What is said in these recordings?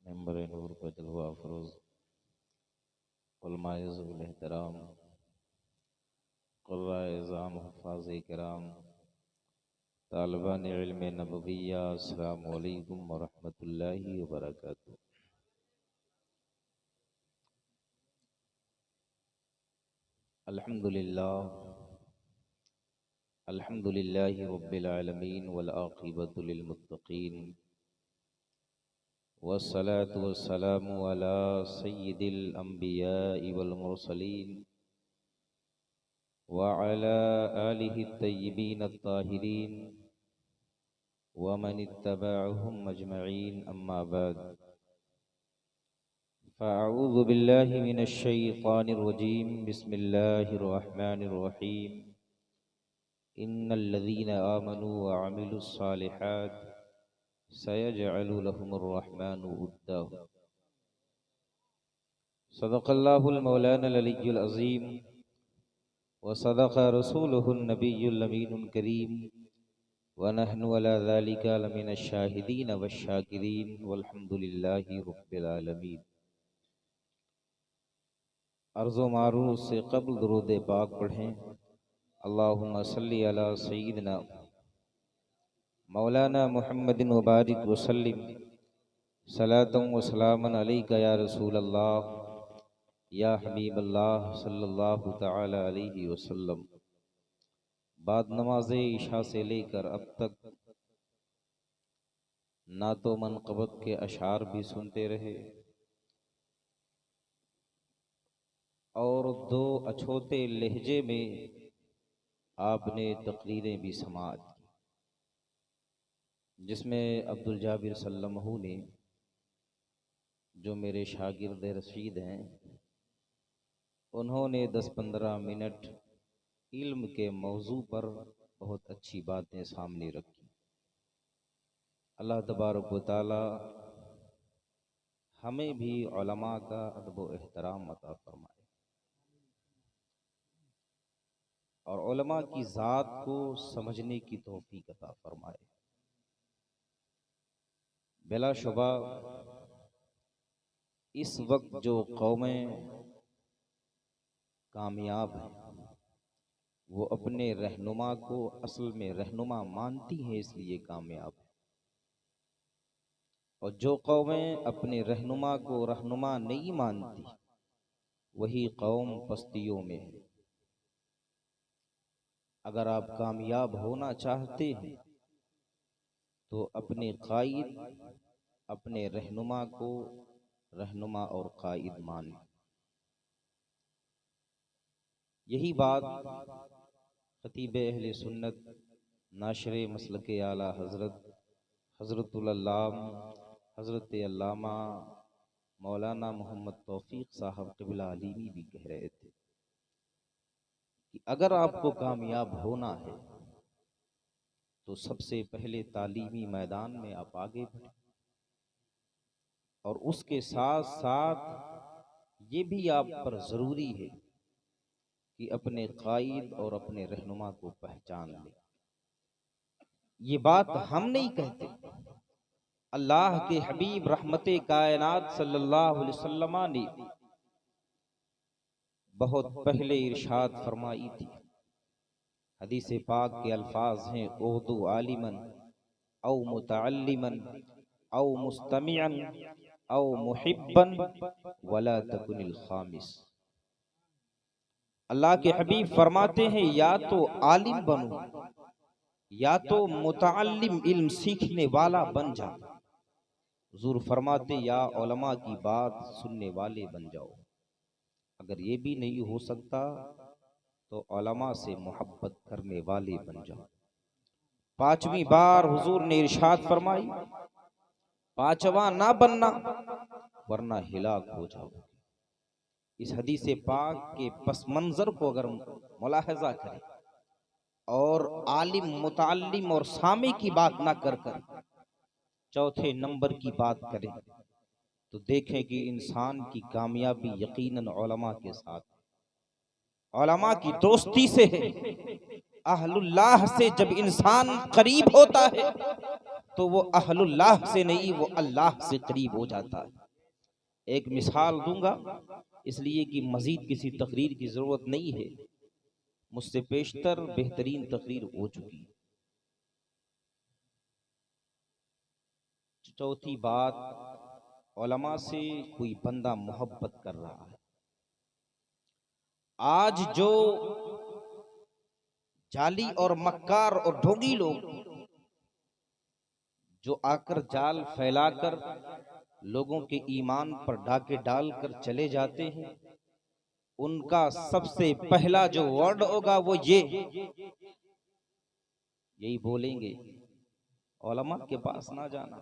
ممبر نور پر جلوہ افروز علماء ذو الاحترام قرائے اعظام حفاظ کرام طالبان علم نبویہ، السلام علیکم ورحمۃ اللہ وبرکاتہ۔ الحمد للہ رب العالمین والعاقبۃ للمتقین، والصلاة والسلام علی سید الانبیاء والمرسلین وعلى آلہ الطیبین الطاہرین ومن اتبعهم اجمعین، اما بعد فاعوذ باللہ من الشیطان الرجیم، بسم اللہ الرحمن الرحیم۔ ان الذین آمنوا وعملوا الصالحات سيجعل لهم الرحمن ودا۔ صدق اللہ المولانا العلی العظیم، وصدق رسولہ النبی الامین الکریم، ونحن على ذلك لمن الشاہدین والشاکرین، والحمد للہ رب العالمین۔ عرض و معروض سے قبل درود پاک پڑھیں۔ اللہم صلی علی سیدنا مولانا محمد مبارک وسلم، صلاۃ و سلاما علیک یا رسول اللہ یا حبیب اللہ صلی اللہ تعالی علیہ وسلم۔ بعد نماز عشاء سے لے کر اب تک نعت و منقبت کے اشعار بھی سنتے رہے اور دو اچھوتے لہجے میں آپ نے تقریریں بھی سماعت کی، جس میں عبدالجابر سلمہ نے، جو میرے شاگرد رشید ہیں، انہوں نے 10-15 منٹ علم کے موضوع پر بہت اچھی باتیں سامنے رکھی۔ اللہ تبارک و تعالی ہمیں بھی علماء کا ادب و احترام عطا فرمائے اور علماء کی ذات کو سمجھنے کی توفیق عطا فرمائے۔ بلا شبہ اس وقت جو قومیں کامیاب ہیں وہ اپنے رہنما کو اصل میں رہنما مانتی ہیں، اس لیے کامیاب ہیں، اور جو قومیں اپنے رہنما کو رہنما نہیں مانتی وہی قوم پستیوں میں ہے۔ اگر آپ کامیاب ہونا چاہتے ہیں تو اپنے قائد، اپنے رہنما کو رہنما اور قائد مانیں۔ یہی بات خطیب اہل سنت، ناشر مسلک اعلیٰ حضرت حضرت علامہ مولانا محمد توفیق صاحب قبلہ علیمی بھی کہہ رہے تھے کہ اگر آپ کو کامیاب ہونا ہے تو سب سے پہلے تعلیمی میدان میں آپ آگے بڑھیں، اور اس کے ساتھ ساتھ یہ بھی آپ پر ضروری ہے کہ اپنے قائد اور اپنے رہنما کو پہچان لیں۔ یہ بات ہم نہیں کہتے، اللہ کے حبیب رحمت کائنات صلی اللہ علیہ وسلم نے بہت پہلے ارشاد فرمائی تھی۔ حدیث پاک کے الفاظ ہیں: اُعْدُ عَالِمًا او متعلما او مستمعا او محبا ولا تکن الخامس۔ اللہ کے حبیب فرماتے ہیں یا تو عالم بنو یا تو متعلم، علم سیکھنے والا بن جاؤ۔ حضور فرماتے یا علماء کی بات سننے والے بن جاؤ۔ اگر یہ بھی نہیں ہو سکتا تو علماء سے محبت کرنے والے بن جاؤ۔ 5ویں بار حضور نے ارشاد فرمائی 5واں نہ بننا ورنہ ہلاک ہو جاؤ۔ اس حدیث پاک کے پس منظر کو اگر ملاحظہ کریں اور عالم، متعلم اور سامع کی بات نہ کر کر چوتھے نمبر کی بات کریں تو دیکھیں کہ انسان کی کامیابی یقیناً علماء کے ساتھ، علماء کی دوستی سے ہے۔ اہل اللہ سے جب انسان قریب ہوتا ہے تو وہ اہل اللہ سے نہیں، وہ اللہ سے قریب ہو جاتا ہے۔ ایک مثال دوں گا اس لیے کہ مزید کسی تقریر کی ضرورت نہیں ہے، مجھ سے پیشتر بہترین تقریر ہو چکی ہے۔ چوتھی بات، علماء سے کوئی بندہ محبت کر رہا ہے۔ آج جو جعلی اور مکار اور ڈھونگی لوگ جو آ کر جال پھیلا کر لوگوں کے ایمان پر ڈاکے ڈال کر چلے جاتے ہیں، ان کا سب سے پہلا جو ورڈ ہوگا وہ یہی بولیں گے، علماء کے پاس نہ جانا،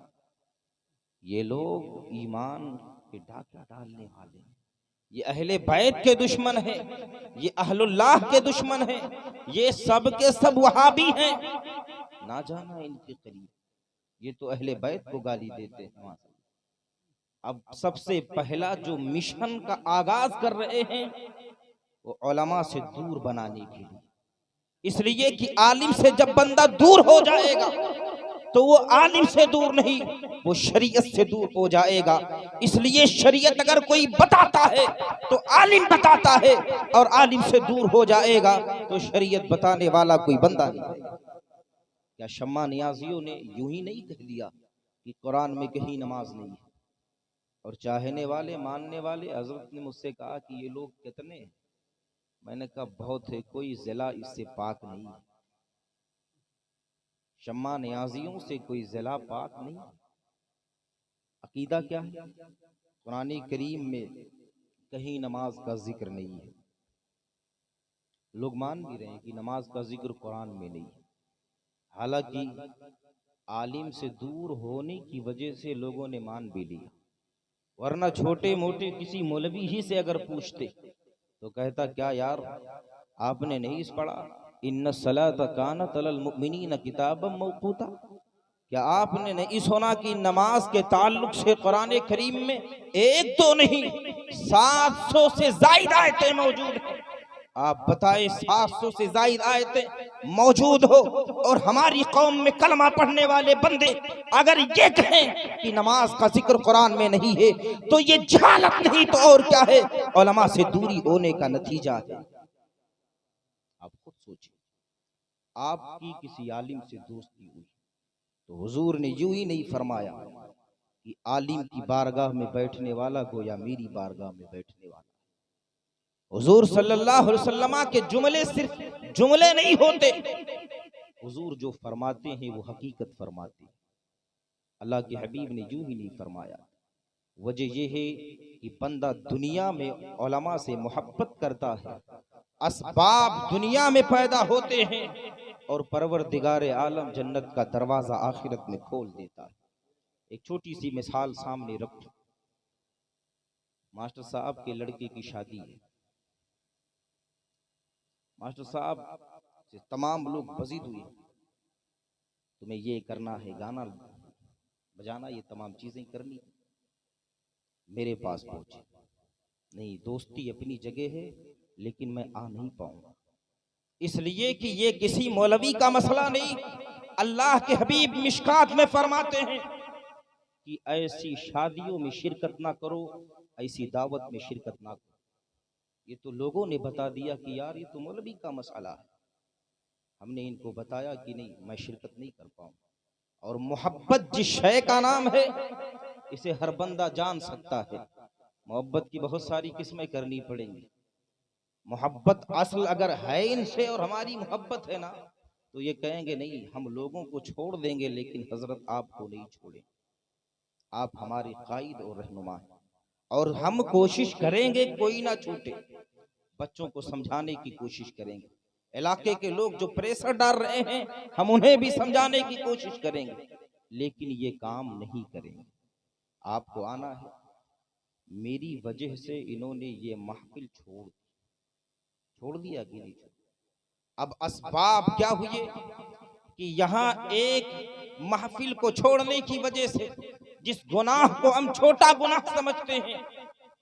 یہ لوگ ایمان کے ڈاکہ ڈالنے والے ہیں، یہ اہل بیت کے دشمن ہیں، یہ اہل اللہ کے دشمن ہیں، یہ سب کے سب وہابی ہیں، نہ جانا ان کے قریب، یہ تو اہل بیت کو گالی دیتے ہیں۔ اب سب سے پہلا جو مشن کا آغاز کر رہے ہیں وہ علماء سے دور بنانے کے لیے، اس لیے کہ عالم سے جب بندہ دور ہو جائے گا تو وہ عالم سے دور نہیں، وہ شریعت سے دور ہو جائے گا۔ اس لیے شریعت اگر کوئی بتاتا ہے تو عالم بتاتا ہے، اور عالم سے دور ہو جائے گا تو شریعت بتانے والا کوئی بندہ نہیں۔ کیا شمع نیازیوں نے یوں ہی نہیں کہہ دیا کہ قرآن میں کہیں نماز نہیں ہے؟ اور چاہنے والے ماننے والے حضرت نے مجھ سے کہا کہ یہ لوگ کتنے ہیں؟ میں نے کہا بہت ہے، کوئی ضلع اس سے پاک نہیں ہے، شمع نیازیوں سے کوئی ضلع پاک نہیں۔ عقیدہ کیا ہے؟ قرآن کریم میں کہیں نماز کا ذکر نہیں ہے، لوگ مان بھی رہے ہیں کہ نماز کا ذکر قرآن میں نہیں ہے، حالانکہ عالم سے دور ہونے کی وجہ سے لوگوں نے مان بھی لیا، ورنہ چھوٹے موٹے کسی مولوی ہی سے اگر پوچھتے تو کہتا کیا یار آپ نے نہیں اس پڑھا ان الصلاۃ کانت علی المؤمنین کتابا موقوتا؟ کیا آپ نے نہیں سنا کہ نماز کے تعلق سے قرآن کریم میں ایک دو نہیں 700 سے زائد آیتیں موجود ہیں؟ آپ بتائیں 700 سے زائد آیتیں موجود ہو اور ہماری قوم میں کلمہ پڑھنے والے بندے اگر یہ کہیں کہ نماز کا ذکر قرآن میں نہیں ہے تو یہ جہالت نہیں تو اور کیا ہے؟ علماء سے دوری ہونے کا نتیجہ ہے۔ آپ خود سوچیں، آپ کی کسی عالم سے دوستی ہوئی تو حضور نے یوں ہی نہیں فرمایا کہ عالم کی بارگاہ میں بیٹھنے والا گویا میری بارگاہ میں بیٹھنے والا۔ حضور صلی اللہ علیہ وسلم کے جملے صرف جملے نہیں ہوتے، حضور جو فرماتے ہیں وہ حقیقت فرماتے ہیں۔ اللہ کے حبیب نے یوں ہی نہیں فرمایا۔ وجہ یہ ہے کہ بندہ دنیا میں علماء سے محبت کرتا ہے، اسباب دنیا میں پیدا ہوتے ہیں اور پروردگار عالم جنت کا دروازہ آخرت میں کھول دیتا ہے۔ ایک چھوٹی سی مثال سامنے رکھو، ماسٹر صاحب کے لڑکے کی شادی ہے، ماسٹر صاحب سے تمام لوگ بزید ہوئے، تمہیں یہ کرنا ہے، گانا بجانا، یہ تمام چیزیں کرنی، میرے پاس پہنچے نہیں، دوستی اپنی جگہ ہے لیکن میں آ نہیں پاؤں گا، اس لیے کہ یہ کسی مولوی کا مسئلہ نہیں۔ اللہ کے حبیب مشکات میں فرماتے ہیں کہ ایسی شادیوں میں شرکت نہ کرو، ایسی دعوت میں شرکت نہ کرو۔ یہ تو لوگوں نے بتا دیا کہ یار یہ تو مولوی کا مسئلہ ہے، ہم نے ان کو بتایا کہ نہیں میں شرکت نہیں کر پاؤں۔ اور محبت جس شے کا نام ہے اسے ہر بندہ جان سکتا ہے، محبت کی بہت ساری قسمیں کرنی پڑیں گی۔ محبت اصل اگر ہے ان سے اور ہماری محبت ہے نا تو یہ کہیں گے نہیں ہم لوگوں کو چھوڑ دیں گے لیکن حضرت آپ کو نہیں چھوڑیں، آپ ہمارے قائد اور رہنما ہیں، اور ہم کوشش کریں گے کوئی نہ چھوٹے، بچوں کو سمجھانے کی کوشش کریں گے، علاقے کے لوگ جو پریشر ڈال رہے ہیں ہم انہیں بھی سمجھانے کی کوشش کریں گے، لیکن یہ کام نہیں کریں گے۔ آپ کو آنا ہے، میری وجہ سے انہوں نے یہ محفل چھوڑ دیا کہ نہیں چھوڑ۔ اب اسباب کیا ہوئے کہ یہاں ایک محفل کو چھوڑنے کی وجہ سے جس گناہ کو ہم چھوٹا گناہ سمجھتے ہیں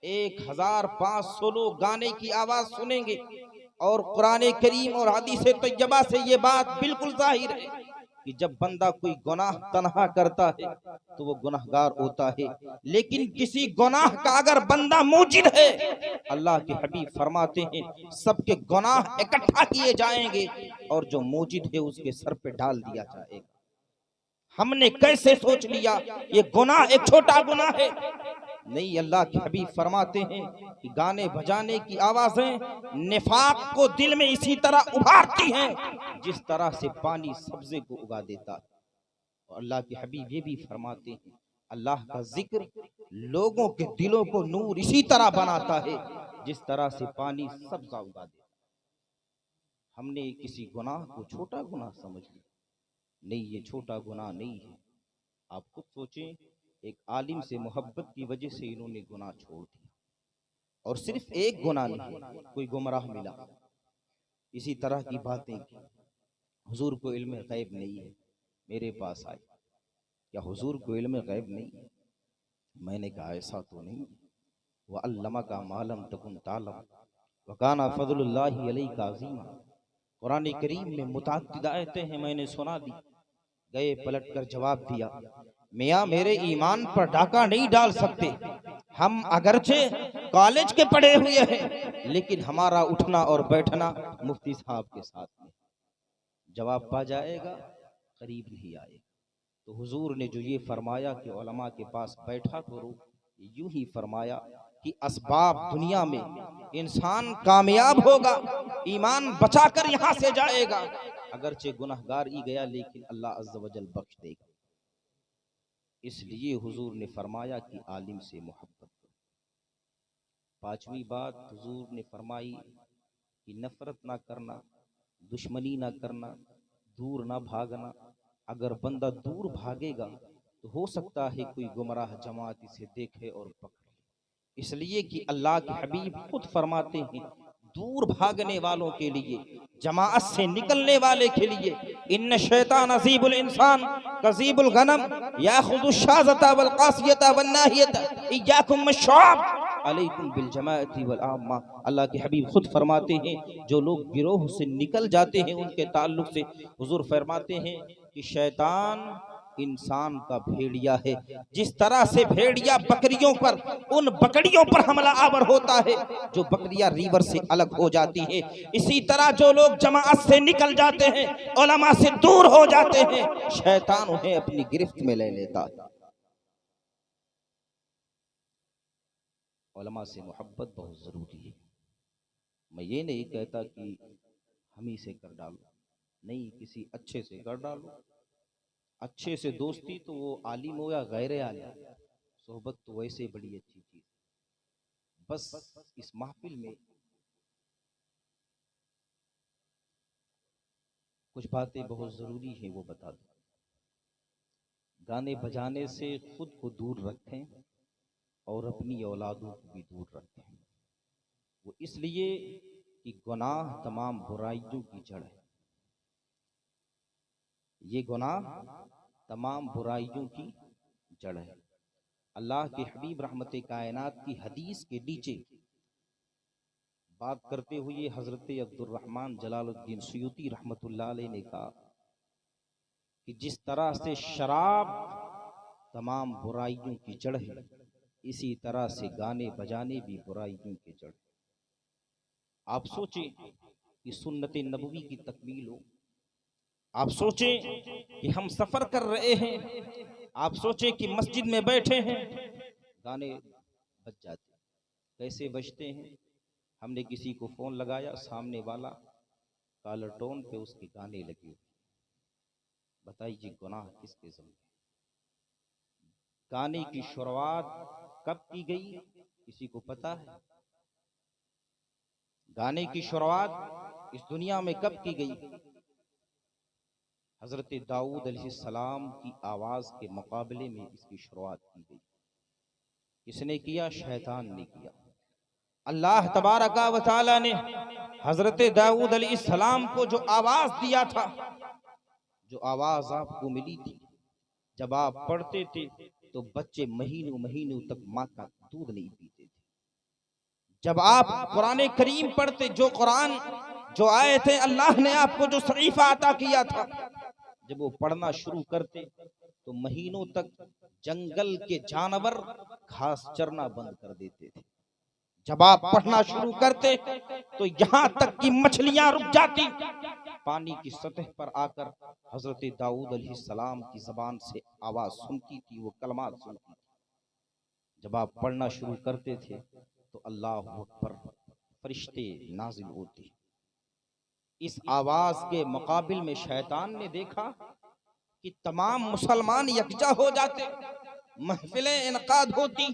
1500 لوگ گانے کی آواز سنیں گے اور قرآن کریم اور حدیث طیبہ سے یہ بات بالکل ظاہر ہے کہ جب بندہ کوئی گناہ تنہا کرتا ہے تو وہ گناہگار ہوتا ہے، لیکن کسی گناہ کا اگر بندہ موجد ہے، اللہ کے حبیب فرماتے ہیں سب کے گناہ اکٹھا کیے جائیں گے اور جو موجد ہے اس کے سر پہ ڈال دیا جائے گا۔ ہم نے کیسے سوچ لیا یہ گناہ ایک چھوٹا گناہ ہے؟ نہیں، اللہ کے حبیب فرماتے ہیں کہ گانے بجانے کی آوازیں نفاق کو دل میں اسی طرح ابھارتی ہیں جس طرح سے پانی سبزے کو اگا دیتا ہے۔ اور اللہ کے حبیب یہ بھی فرماتے ہیں اللہ کا ذکر لوگوں کے دلوں کو نور اسی طرح بناتا ہے جس طرح سے پانی سبزہ اگا دیتا ہے۔ ہم نے کسی گناہ کو چھوٹا گناہ سمجھ لیا، نہیں، یہ چھوٹا گناہ نہیں ہے۔ آپ خود سوچیں، ایک عالم سے محبت کی وجہ سے انہوں نے گناہ چھوڑ دیا، اور صرف ایک گناہ نہیں، کوئی گمراہ ملا، اسی طرح کی باتیں کی۔ حضور کو علم غیب نہیں ہے، میرے پاس آئے، کیا حضور کو علم غیب نہیں ہے؟ میں نے کہا ایسا تو نہیں۔ وَعَلَّمَكَ مَا لَمْ تَكُنْ تَعْلَمُ وَكَانَ فَضْلُ اللَّهِ عَلَيْكَ عَظِيمًا۔ قرآن کریم میں متعدد آیتیں ہیں، میں نے سنا دی، گئے پلٹ کر جواب دیا، میاں میرے ایمان پر ڈاکہ نہیں ڈال سکتے، ہم اگرچہ کالج کے پڑھے ہوئے ہیں لیکن ہمارا اٹھنا اور بیٹھنا مفتی صاحب کے ساتھ میں۔ جواب پا جائے گا، قریب نہیں آئے گا۔ تو حضور نے جو یہ فرمایا کہ علماء کے پاس بیٹھا کرو، یوں ہی فرمایا کہ اسباب دنیا میں انسان کامیاب ہوگا، ایمان بچا کر یہاں سے جائے گا، اگرچہ گناہگار ہی گیا لیکن اللہ عز و جل بخش دے گا۔ اس لیے حضور نے فرمایا کہ عالم سے محبت کرو۔ پانچویں بات حضور نے فرمائی کہ نفرت نہ کرنا، دشمنی نہ کرنا، دور نہ بھاگنا۔ اگر بندہ دور بھاگے گا تو ہو سکتا ہے کوئی گمراہ جماعت اسے دیکھے اور پکڑے، اس لیے کہ اللہ کے حبیب خود فرماتے ہیں دور بھاگنے والوں کے لیے، جماعت سے نکلنے والے کے لیے، ان شیطان عذیب الانسان قذیب الغنم یاخذ الشاذۃ والقاصیۃ والناہیۃ ایاکم الشعب علیکم بالجماعۃ والعامہ۔ اللہ کے حبیب خود فرماتے ہیں جو لوگ گروہ سے نکل جاتے ہیں ان کے تعلق سے حضور فرماتے ہیں کہ شیطان انسان کا بھیڑیا ہے، جس طرح سے بھیڑیا بکریوں پر، ان بکریوں پر حملہ آور ہوتا ہے جو بکریاں ریور سے الگ ہو جاتی ہیں، اسی طرح جو لوگ جماعت سے نکل جاتے ہیں، علماء سے دور ہو جاتے ہیں، شیطان انہیں اپنی گرفت میں لے لیتا ہے۔ علماء سے محبت بہت ضروری ہے۔ میں یہ نہیں کہتا کہ ہم ہی سے کر ڈالو، نہیں، کسی اچھے سے کر ڈالو۔ اچھے سے دوستی تو وہ عالم ہو یا غیر عالم، صحبت تو ویسے بڑی اچھی چیز۔ بس اس محفل میں کچھ باتیں بہت ضروری ہیں، وہ بتا دوں۔ گانے بجانے سے خود کو دور رکھیں اور اپنی اولادوں کو بھی دور رکھیں، وہ اس لیے کہ گناہ تمام برائیوں کی جڑ ہے۔ یہ گناہ تمام برائیوں کی جڑ ہے۔ اللہ کے حبیب رحمت کائنات کی حدیث کے نیچے بات کرتے ہوئے حضرت عبد الرحمن جلال الدین سیوطی رحمت اللہ علیہ نے کہا کہ جس طرح سے شراب تمام برائیوں کی جڑ ہے، اسی طرح سے گانے بجانے بھی برائیوں کی جڑ ہے۔ آپ سوچیں کہ سنت نبوی کی تکمیل ہو، آپ سوچیں کہ ہم سفر کر رہے ہیں، آپ سوچیں کہ مسجد میں بیٹھے ہیں، گانے بج جاتے ہیں۔ کیسے بجتے ہیں؟ ہم نے کسی کو فون لگایا، سامنے والا کالر ٹون پہ اس کے گانے لگے ہوئے، بتائیے گناہ کس کے ذمہ؟ گانے کی شروعات کب کی گئی کسی کو پتا ہے؟ گانے کی شروعات اس دنیا میں کب کی گئی؟ حضرت داؤد علیہ السلام کی آواز کے مقابلے میں اس کی شروعات کی گئی۔ کس نے کیا؟ شیطان نے کیا۔ اللہ تبارک و تعالی نے حضرت داؤد علیہ السلام کو جو آواز دیا تھا، جو آواز آپ کو ملی تھی، جب آپ پڑھتے تھے تو بچے مہینوں مہینوں تک ماں کا دودھ نہیں پیتے تھے، جب آپ قرآن کریم پڑھتے، جو آیتیں اللہ نے آپ کو جو صحیفہ عطا کیا تھا، جب وہ پڑھنا شروع کرتے تو مہینوں تک جنگل کے جانور گھاس چرنا بند کر دیتے تھے۔ جب آپ پڑھنا شروع کرتے تو یہاں تک کہ مچھلیاں رک جاتی، پانی کی سطح پر آ کر حضرت داؤد علیہ السلام کی زبان سے آواز سنتی تھی، وہ کلمات سنتی تھی۔ جب آپ پڑھنا شروع کرتے تھے تو اللہ اکبر، فرشتے نازل ہوتے۔ اس آواز کے مقابل میں شیطان نے دیکھا کہ تمام مسلمان یکجا ہو جاتے، محفلیں انعقاد ہوتی۔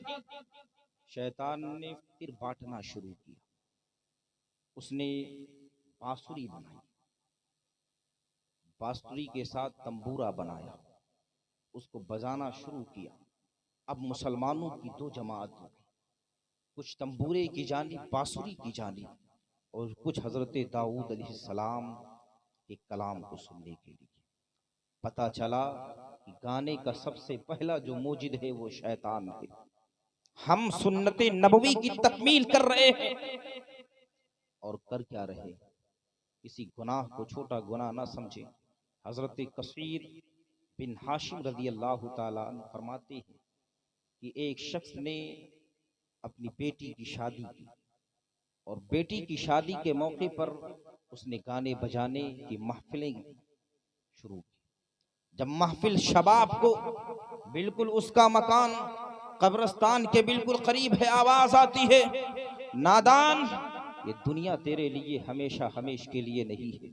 شیطان نے پھر بانٹنا شروع کیا۔ اس نے بانسری بنائی، بانسری کے ساتھ تنبورہ بنایا، اس کو بجانا شروع کیا۔ اب مسلمانوں کی دو جماعت ہو گئی، کچھ تنبورے کی جانب، بانسری کی جانب، اور کچھ حضرت داؤد علیہ السلام کے کلام کو سننے کے لیے۔ پتہ چلا کہ گانے کا سب سے پہلا جو موجد ہے وہ شیطان ہے۔ ہم سنت نبوی کی تکمیل کر رہے ہیں، اور کر کیا رہے؟ کسی گناہ کو چھوٹا گناہ نہ سمجھیں۔ حضرت کثیر بن ہاشم رضی اللہ تعالیٰ عنہ فرماتے ہیں کہ ایک شخص نے اپنی بیٹی کی شادی کی، اور بیٹی کی شادی کے موقع پر اس نے گانے بجانے کی محفلیں شروع کی۔ جب محفل شباب کو بالکل اس کا مکان قبرستان کے بالکل قریب ہے، آواز آتی ہے، نادان، یہ دنیا تیرے لیے ہمیشہ ہمیش کے لیے نہیں ہے،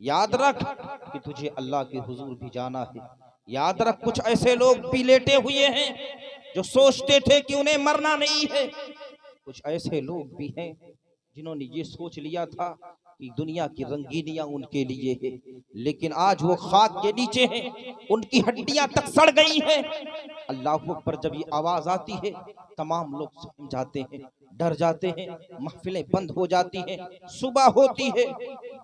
یاد رکھ کہ تجھے اللہ کے حضور بھی جانا ہے۔ یاد رکھ کچھ ایسے لوگ بھی لیٹے ہوئے ہیں جو سوچتے تھے کہ انہیں مرنا نہیں ہے، کچھ ایسے لوگ بھی ہیں جنہوں نے یہ سوچ لیا تھا کہ دنیا کی رنگینیاں ان کے لیے ہے، لیکن آج وہ خاک کے نیچے ہیں، ان کی ہڈیاں تک سڑ گئی ہیں۔ اللہ اکبر، جب یہ آواز آتی ہے تمام لوگ سمجھ جاتے ہیں، ڈر جاتے ہیں، محفلیں بند ہو جاتی ہیں، صبح ہوتی ہے،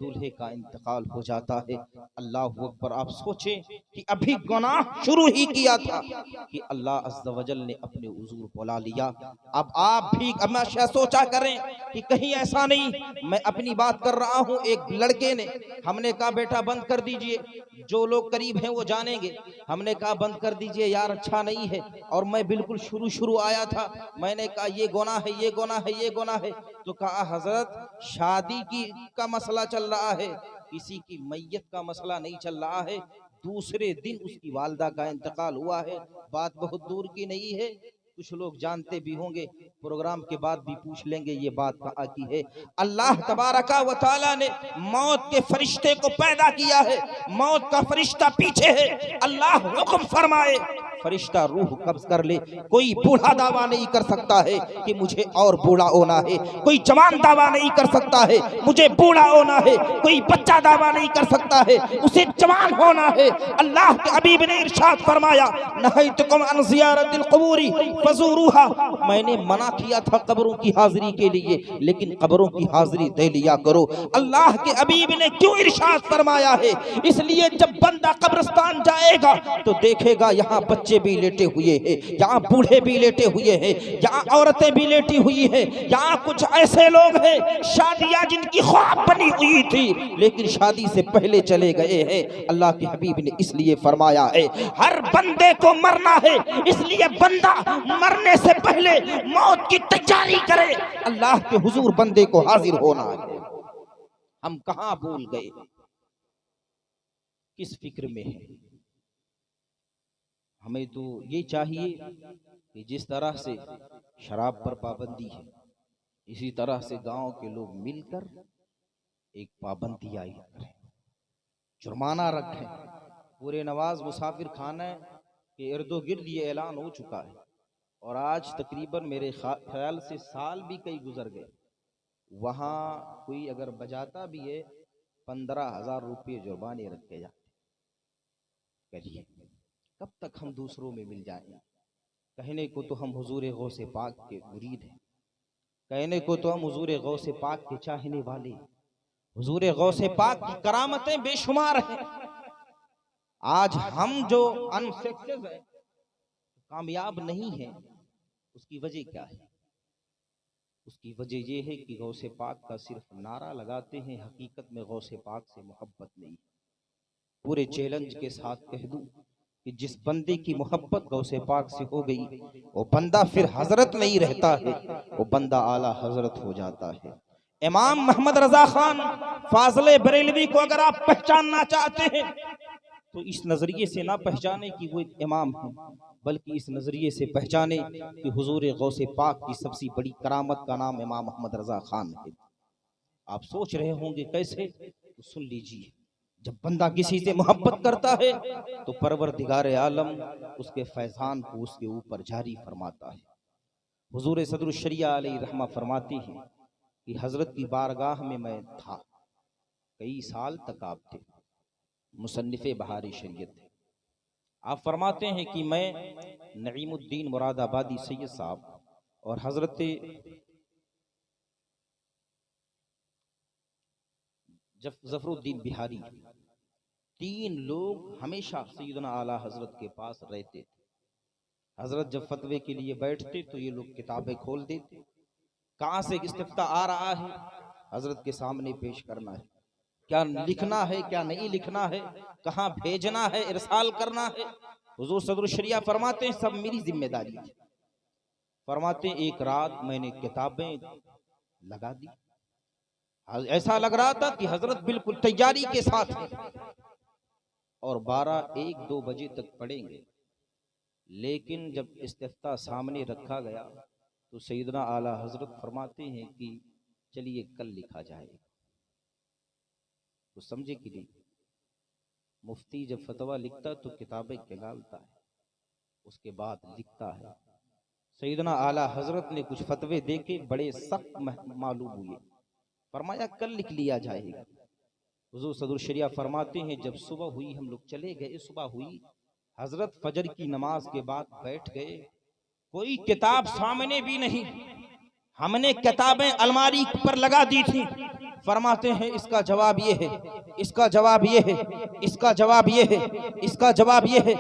دولہے کا انتقال ہو جاتا ہے۔ اللہ اکبر، آپ سوچیں کہ ابھی گناہ شروع ہی کیا تھا کہ اللہ عز و جل نے اپنے حضور بلا لیا۔ اب آپ بھی ہمیشہ سوچا کریں کہ کہیں ایسا نہیں، میں اپنی بات کر رہا ہوں، ایک لڑکے نے، ہم نے کہا بیٹا بند کر دیجئے، جو لوگ قریب ہیں وہ جانیں گے، ہم نے کہا بند کر دیجئے یار، اچھا نہیں ہے، اور میں بالکل شروع آیا تھا، میں نے کہا یہ گناہ ہے، یہ گناہ ہے، یہ گناہ ہے، تو کہا حضرت شادی کا مسئلہ چل رہا ہے، کسی کی میت کا مسئلہ نہیں چل رہا ہے، دوسرے دن اس کی والدہ کا انتقال ہوا ہے، بات بہت دور کی نہیں ہے۔ کچھ لوگ جانتے بھی ہوں گے، پروگرام کے بعد بھی پوچھ لیں گے یہ بات کہاں کی ہے۔ اللہ تبارک و تعالی نے موت کے فرشتے کو پیدا کیا ہے، موت کا فرشتہ پیچھے ہے، اللہ حکم فرمائے فرشتہ روح قبض کر لے۔ کوئی بوڑھا دعویٰ نہیں کر سکتا ہے کہ مجھے اور بوڑھا ہونا ہے، کوئی جوان دعویٰ نہیں کر سکتا ہے مجھے بوڑھا ہونا ہے، کوئی بچہ دعویٰ نہیں کر سکتا ہے اسے جوان ہونا ہے۔ اللہ کے حبیب نے ارشاد فرمایا، نہیتکم عن زیارت القبور فزوروها، میں نے منع کیا تھا قبروں کی حاضری کے لیے، لیکن قبروں کی حاضری دے لیا کرو۔ اللہ کے حبیب نے کیوں ارشاد فرمایا ہے؟ اس لیے جب بندہ قبرستان جائے گا تو دیکھے گا یہاں بچے بھی لیٹے ہوئے ہیں، یہاں بوڑھے بھی لیٹے ہوئے ہیں، یہاں عورتیں بھی لیٹی ہوئی ہیں، یہاں کچھ ایسے لوگ ہیں شادیاں جن کی خواب بنی ہوئی تھی لیکن شادی سے پہلے چلے گئے ہیں۔ اللہ کے حبیب نے اس لیے فرمایا ہے ہر بندے کو مرنا ہے، اس لیے بندہ مرنے سے پہلے موت کی تیاری کرے۔ اللہ کے حضور بندے کو حاضر ہونا ہے۔ ہم کہاں بھول گئے، کس فکر میں ہے؟ ہمیں تو یہ چاہیے کہ جس طرح سے شراب پر پابندی ہے، اسی طرح سے گاؤں کے لوگ مل کر ایک پابندی عائد کریں، جرمانہ رکھیں۔ پورے نواز مسافر خانہ کے ارد و گرد یہ اعلان ہو چکا ہے، اور آج تقریباً میرے خیال سے سال بھی کئی گزر گئے، وہاں کوئی اگر بجاتا بھی ہے 15,000 روپے جرمانے رکھے جاتے۔ کریے، کب تک ہم دوسروں میں مل جائیں؟ کہنے کو تو ہم حضور غوث پاک کے مرید ہیں، کہنے کو تو ہم حضور غوث پاک کے چاہنے والے، حضور غوث پاک کی کرامتیں بے شمار ہیں۔ آج ہم جو انسکسیس ہیں، کامیاب نہیں ہیں، اس کی وجہ کیا ہے؟ اس کی وجہ یہ ہے کہ غوث پاک کا صرف نعرہ لگاتے ہیں، حقیقت میں غوث پاک سے محبت نہیں۔ پورے چیلنج کے ساتھ کہہ دوں کہ جس بندے کی محبت غوث پاک سے ہو گئی وہ بندہ پھر حضرت نہیں رہتا ہے، وہ بندہ اعلیٰ حضرت ہو جاتا ہے۔ امام محمد رضا خان فاضل بریلوی کو اگر آپ پہچاننا چاہتے ہیں تو اس نظریے سے نہ پہچانے کہ وہ ایک امام ہیں، بلکہ اس نظریے سے پہچانے کہ حضور غوث پاک کی سب سے بڑی کرامت کا نام امام محمد رضا خان ہے۔ آپ سوچ رہے ہوں گے کیسے، تو سن لیجیے۔ جب بندہ کسی سے محبت کرتا ہے تو پروردگار عالم اس کے فیضان کو اس کے اوپر جاری فرماتا ہے۔ حضور صدر الشریعہ علیہ رحمہ فرماتی ہیں کہ حضرت کی بارگاہ میں تھا، کئی سال تک آپ تھے، مصنف بہار شریعت تھے۔ آپ فرماتے ہیں کہ میں نعیم الدین مراد آبادی سید صاحب اور حضرت ظفر الدین بہاری، تین لوگ ہمیشہ سیدنا اعلیٰ حضرت کے پاس رہتے تھے۔ حضرت جب فتوے کے لیے بیٹھتے تو یہ لوگ کتابیں کھول دیتے، کہاں سے استفتاء آ رہا ہے حضرت کے سامنے پیش کرنا ہے، کیا لکھنا ہے کیا نہیں لکھنا ہے، کہاں بھیجنا ہے، ارسال کرنا ہے۔ حضور صدر الشریعہ فرماتے ہیں سب میری ذمہ داری ہے۔ فرماتے ہیں ایک رات میں نے کتابیں لگا دی، ایسا لگ رہا تھا کہ حضرت بالکل تیاری کے ساتھ ہیں اور 12-1-2 بجے تک پڑھیں گے، لیکن جب استفتاء سامنے رکھا گیا تو سیدنا اعلیٰ حضرت فرماتے ہیں کہ چلیے کل لکھا جائے گا۔ تو سمجھے کہ نہیں، مفتی جب فتویٰ لکھتا تو کتابیں نکالتا ہے، اس کے بعد لکھتا ہے۔ سیدنا اعلیٰ حضرت نے کچھ فتوے دے کے بڑے سخت معلوم ہوئے، فرمایا کل لکھ لیا جائے گا۔ حضور صدر الشریعہ فرماتے ہیں جب صبح ہوئی ہم لوگ چلے گئے، صبح ہوئی، حضرت فجر کی نماز کے بعد بیٹھ گئے، کوئی کتاب سامنے بھی نہیں، ہم نے کتابیں الماری پر لگا دی تھی۔ فرماتے ہیں اس کا جواب یہ ہے، اس کا جواب یہ ہے، اس کا جواب یہ ہے، اس کا جواب یہ ہے۔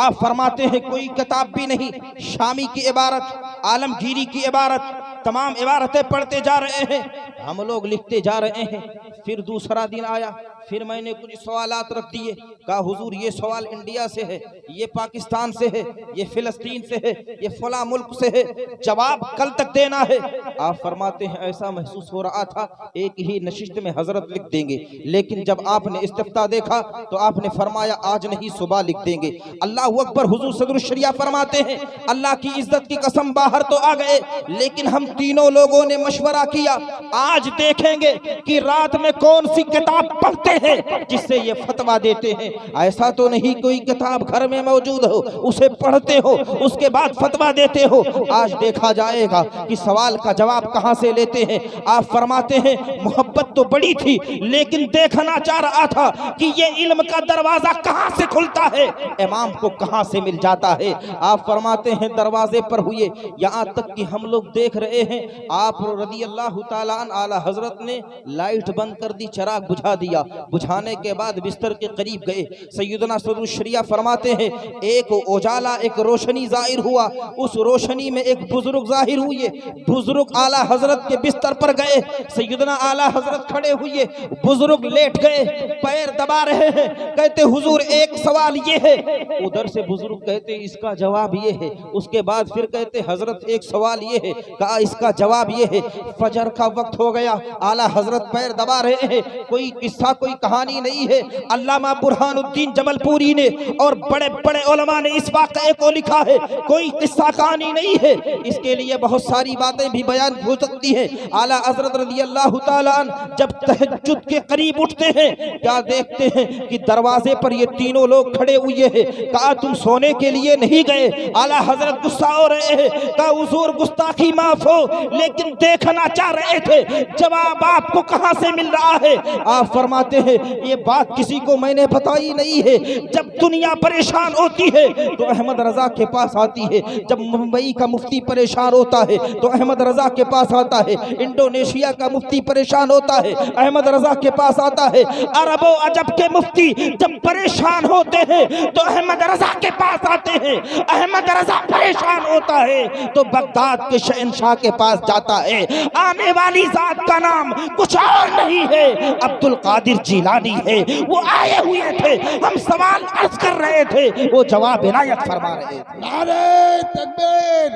آپ فرماتے ہیں کوئی کتاب بھی نہیں، شامی کی عبارت، عالمگیری کی عبارت، تمام عبارتیں پڑھتے جا رہے ہیں، ہم لوگ لکھتے جا رہے ہیں۔ پھر دوسرا دن آیا، پھر میں نے کچھ سوالات رکھ دیے، کہا حضور یہ سوال انڈیا سے ہے، یہ پاکستان سے ہے، یہ فلسطین سے ہے، یہ فلاں ملک سے ہے، جواب کل تک دینا ہے۔ آپ فرماتے ہیں ایسا محسوس ہو رہا تھا ایک ہی نشست میں حضرت لکھ دیں گے، لیکن جب آپ نے استفتاء دیکھا تو آپ نے فرمایا آج نہیں صبح لکھ دیں گے۔ اللہ اکبر۔ حضور صدر الشریعہ فرماتے ہیں اللہ کی عزت کی قسم باہر تو آ گئے، لیکن ہم تینوں لوگوں نے مشورہ کیا آج دیکھیں گے کہ رات میں کون سی کتاب پڑھتے ہیں جس سے یہ فتویٰ دیتے ہیں۔ ایسا تو نہیں کوئی کتاب گھر میں موجود ہو اسے پڑھتے ہو اس کے بعد فتویٰ دیتے ہو، آج دیکھا جائے گا کہ سوال کا جواب کہاں سے لیتے ہیں۔ آپ فرماتے ہیں محبت تو بڑی تھی لیکن دیکھنا چاہ رہا تھا کہ یہ علم کا دروازہ کہاں سے کھلتا ہے، امام کو کہاں سے مل جاتا ہے۔ آپ فرماتے ہیں دروازے پر ہوئے، یہاں تک کہ ہم لوگ دیکھ رہے ہیں آپ رضی اللہ تعالیٰ عنہ اعلیٰ حضرت نے لائٹ بند کر دی، چراغ بجھا دیا، بجھانے کے بعد بستر کے قریب گئے۔ سیدنا صدر الشریعہ فرماتے ہیں ایک اجالا، ایک روشنی ظاہر ہوا، اس روشنی میں ایک بزرگ ظاہر ہوئے، بزرگ اعلیٰ حضرت کے بستر پر گئے، سیدنا اعلیٰ حضرت کھڑے ہوئے، بزرگ لیٹ گئے، پیر دبا رہے ہیں، کہتے حضور ایک سوال یہ ہے، ادھر سے بزرگ کہتے اس کا جواب یہ ہے، اس کے بعد پھر کہتے حضرت ایک سوال یہ ہے، کہا اس کا جواب یہ ہے۔ فجر کا وقت ہو گیا، اعلیٰ حضرت پیر دبا رہے ہیں، کوئی قصہ کوئی کہانی نہیں ہے۔ علامہ برہان الدین جبل پوری نے اور بڑے بڑے علماء نے اس واقعے کو لکھا ہے، کوئی قصہ کہانی نہیں ہے، اس کے لیے بہت ساری باتیں بھی بیان ہو سکتی ہیں۔ اعلیٰ حضرت رضی اللہ تعالیٰ عنہ جب تہجد کے قریب اٹھتے ہیں کیا دیکھتے ہیں کہ دروازے پر یہ تینوں لوگ کھڑے ہوئے ہیں، کہا تم سونے کے لیے نہیں گئے؟ اعلیٰ حضرت غصہ ہو رہے ہیں، کہا حضور گستاخی معاف ہو لیکن دیکھنا چاہ رہے تھے، جواب آپ کو کہاں سے مل رہا ہے؟ آپ فرماتے ہیں یہ بات کسی کو میں نے بتائی نہیں ہے، جب دنیا پریشان ہوتی ہے تو احمد رضا کے پاس آتی ہے، جب ممبئی کا مفتی پریشان ہوتا ہے تو احمد رضا کے پاس آتا ہے، انڈونیشیا کا مفتی پریشان ہوتا ہے احمد رضا کے پاس آتا ہے، عرب و عجب کے مفتی جب پریشان ہوتے ہیں تو احمد رضا کے پاس آتے ہیں، احمد رضا پریشان ہوتا ہے تو بغداد کے شہنشاہ کے پاس جاتا ہے۔ آنے والی ذات کا نام کچھ اور نہیں ہے، عبد القادر جیلانی ہے، وہ آئے ہوئے تھے، ہم سوال عرض کر رہے تھے، وہ جواب عنایت فرما رہے تھے۔ نعرہ تکبیر،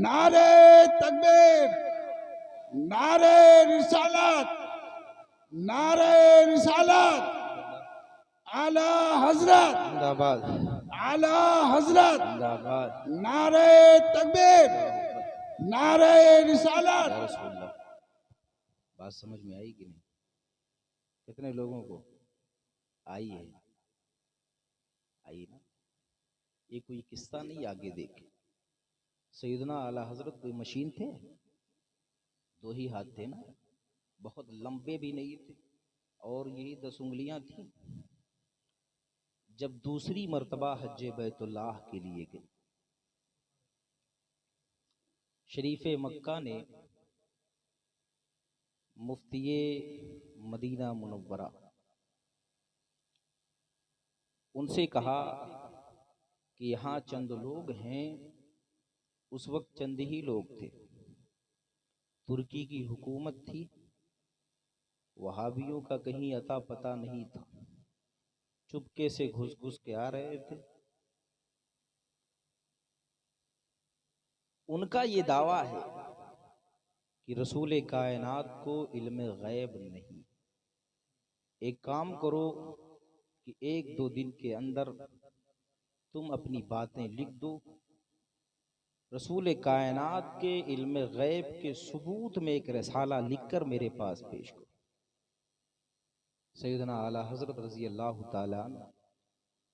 نعرہ تکبیر، نعرہ رسالت، نعرہ رسالت، اعلی حضرت، زندہ باد، اعلی حضرت، زندہ باد، نعرہ تکبیر، نعرہ رسالت۔ یا رسول اللہ۔ بات سمجھ میں آئی کہ نہیں؟ کتنے لوگوں کو آئی ہے؟ آئی نا؟ یہ کوئی قصہ نہیں، آگے دیکھ۔ سیدنا اعلی حضرت کوئی مشین تھے؟ 2 ہی ہاتھ تھے نا، بہت لمبے بھی نہیں تھے، اور یہی 10 انگلیاں تھیں۔ جب دوسری مرتبہ حج بیت اللہ کے لیے گئے، شریف مکہ نے مفتی مدینہ منورہ ان سے کہا کہ یہاں چند لوگ ہیں، اس وقت چند ہی لوگ تھے، ترکی کی حکومت تھی، وہابیوں کا کہیں اتا پتہ نہیں تھا، چپکے سے گھس گھس کے آ رہے تھے۔ ان کا یہ دعویٰ ہے کہ رسول کائنات کو علم غیب نہیں، ایک کام کرو کہ 1-2 دن کے اندر تم اپنی باتیں لکھ دو، رسول کائنات کے علم غیب کے ثبوت میں ایک رسالہ لکھ کر میرے پاس پیش کرو۔ سیدنا اعلی حضرت رضی اللہ تعالیٰ عنہ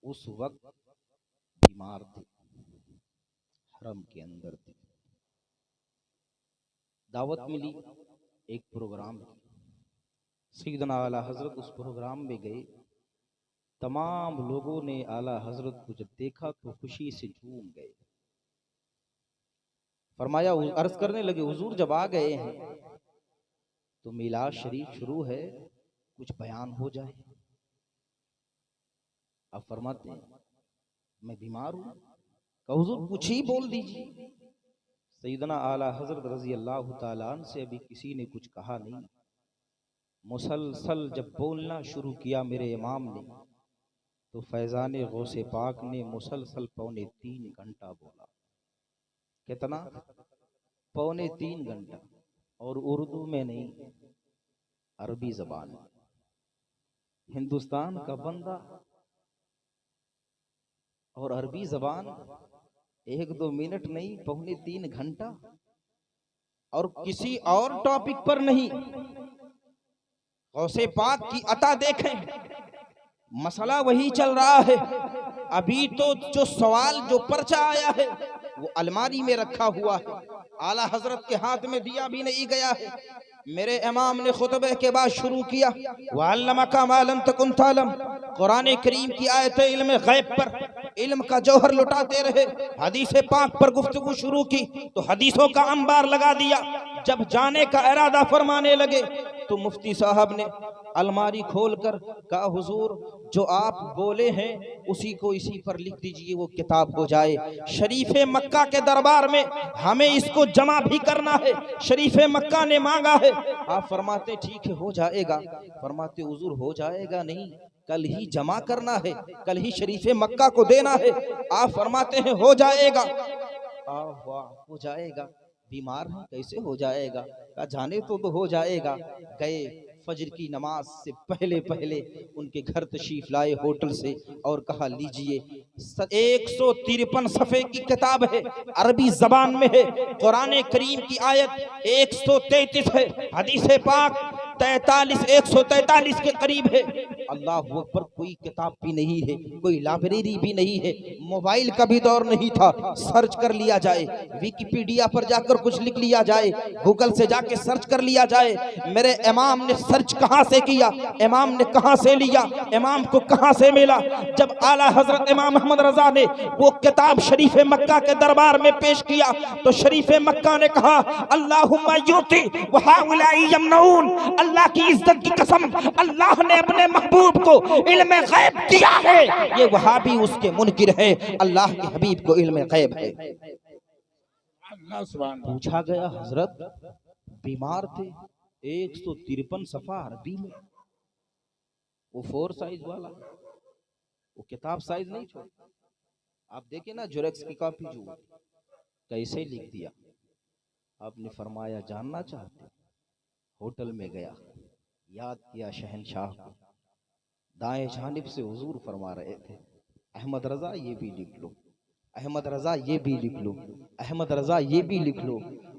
اس وقت بیمار تھے، حرم کے اندر تھے، دعوت ملی، ایک پروگرام تھی، سیدنا اعلی حضرت اس پروگرام میں گئے، تمام لوگوں نے اعلی حضرت کو جب دیکھا تو خوشی سے جھوم گئے، فرمایا، عرض کرنے لگے، حضور جب آ گئے ہیں تو میلاد شریف شروع ہے، کچھ بیان ہو جائے۔ اب فرماتے ہیں میں بیمار ہوں، کہ حضور کچھ ہی بول دیجیے۔ سیدنا اعلی حضرت رضی اللہ تعالیٰ عنہ سے ابھی کسی نے کچھ کہا نہیں، مسلسل جب بولنا شروع کیا میرے امام نے تو فیضان غوث پاک نے مسلسل 3.25 گھنٹہ بولا۔ کتنا؟ 3.25 گھنٹہ، اور اردو میں نہیں، عربی زبان میں۔ ہندوستان کا بندہ اور عربی زبان 1-2 منٹ نہیں، 3.25 گھنٹہ، اور کسی اور ٹاپک پر نہیں۔ غوث پاک کی عطا دیکھیں، مسئلہ وہی چل رہا ہے، ابھی تو جو سوال جو پرچہ آیا ہے وہ الماری میں رکھا ہوا ہے، اعلیٰ حضرت کے ہاتھ میں دیا بھی نہیں گیا ہے۔ میرے امام نے خطبے کے بعد شروع کیا، وَعَلَّمَكَ مَا لَمْ تَكُنْ تَعْلَمْ، قرآن کریم کی آیت علم غیب پر علم کا جوہر لٹاتے رہے، حدیث پاک پر گفتگو شروع کی تو حدیثوں کا انبار لگا دیا۔ جب جانے کا ارادہ فرمانے لگے تو مفتی صاحب نے الماری کھول کر کہا، حضور جو آپ بولے ہیں اسی کو اسی پر لکھ دیجئے، وہ کتاب ہو جائے۔ شریف مکہ کے دربار میں ہمیں اس کو جمع بھی کرنا ہے، شریف مکہ نے مانگا ہے۔ آپ فرماتے ٹھیک ہے ہو جائے گا، فرماتے حضور ہو جائے گا نہیں، کل ہی جمع کرنا ہے، کل ہی شریف مکہ کو دینا ہے۔ آپ فرماتے ہیں ہو جائے گا، ہو جائے گا، بیمار ہیں کیسے ہو جائے گا، کہا جانے تو ہو جائے گا۔ گئے، فجر کی نماز سے پہلے ان کے گھر تشریف لائے ہوٹل سے، اور کہا لیجئے 153 صفحے کی کتاب ہے، عربی زبان میں ہے، قرآن کریم کی آیت 133 ہے، حدیث پاک 143 کے قریب ہے۔ اللہ اکبر کوئی کتاب بھی نہیں ہے، کوئی لائبریری بھی نہیں ہے، موبائل کا بھی دور نہیں تھا، سرچ کر لیا جائے، ویکیپیڈیا پر جا کر کچھ لکھ لیا جائے، گوگل سے جا کے سرچ کر لیا جائے۔ میرے امام نے سرچ کہاں سے کیا، امام نے کہاں سے لیا، امام کو کہاں سے ملا؟ جب اعلیٰ حضرت امام محمد رضا نے وہ کتاب شریف مکہ کے دربار میں پیش کیا تو شریف مکہ نے کہا اللہم یوتی وہاؤلاء یمنعون، اللہ کی عزت کی قسم، اللہ نے اپنے محبوب کو علم غیب دیا ہے، یہ وہابی اس کے منکر ہے، اللہ کے حبیب کو علم غیب ہے۔ اللہ سبحان اللہ۔ پوچھا گیا حضرت بیمار تھے، 153 صفحہ عربی میں، وہ 4 سائز والا، وہ کتاب سائز نہیں چھوڑتا۔ آپ دیکھیں نا جوریکس کی کاپی جو کیسے لکھ دیا۔ آپ نے فرمایا جاننا چاہتے؟ ہوٹل میں گیا، یاد کیا شہنشاہ کو، دائیں جانب سے حضور فرما رہے تھے احمد رضا یہ بھی لکھ لو، احمد رضا یہ بھی لکھ لو، احمد رضا یہ بھی لکھ لو،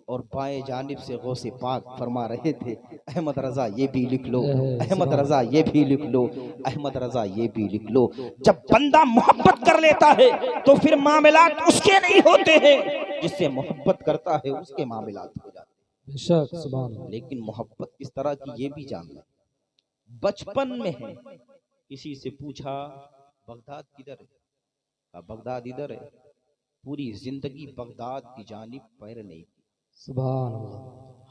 اور بائیں جانب سے غوث پاک فرما رہے تھے احمد رضا یہ بھی لکھ لو، احمد رضا یہ بھی لکھ لو، احمد رضا یہ بھی لکھ لو۔ جب بندہ محبت کر لیتا ہے تو پھر معاملات اس کے نہیں ہوتے ہیں، جس سے محبت کرتا ہے اس کے معاملات ہو جاتے ہیں۔ بے شک سبحان اللہ۔ لیکن محبت کس طرح کی یہ بھی جاننا۔ بچپن میں ہے، کسی سے پوچھا بغداد کدھر ہے؟ کہا بغداد ادھر ہے، پوری زندگی بغداد کی جانب پیر نہیں کی۔ سبحان اللہ۔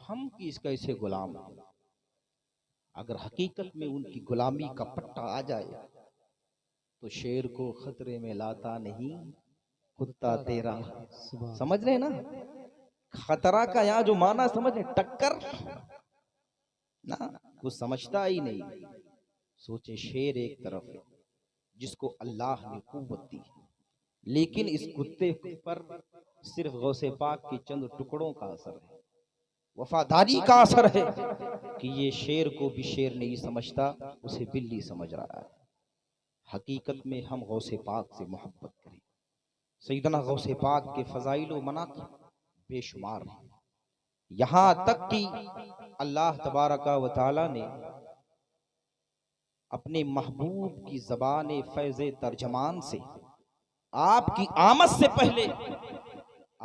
ہم کس کیسے غلام ہیں؟ اگر حقیقت میں ان کی غلامی کا پٹا آ جائے تو شیر کو خطرے میں لاتا نہیں کتا تیرا۔ سمجھ رہے نا خطرہ کا یہاں جو معنی سمجھے ٹکر نا، وہ سمجھتا ہی نہیں۔ سوچے شیر ایک طرف ہے جس کو اللہ نے قوت دی، لیکن اس کتے پر صرف غوث پاک کے چند ٹکڑوں کا اثر ہے، وفاداری کا اثر ہے کہ یہ شیر کو بھی شیر نہیں سمجھتا، اسے بلی سمجھ رہا ہے۔ حقیقت میں ہم غوث پاک سے محبت کریں۔ سیدنا غوث پاک کے فضائل و مناقب بے شمار ہیں، یہاں تک کہ اللہ تبارک و تعالی نے اپنے محبوب کی زبان فیض ترجمان سے آپ کی آمد سے پہلے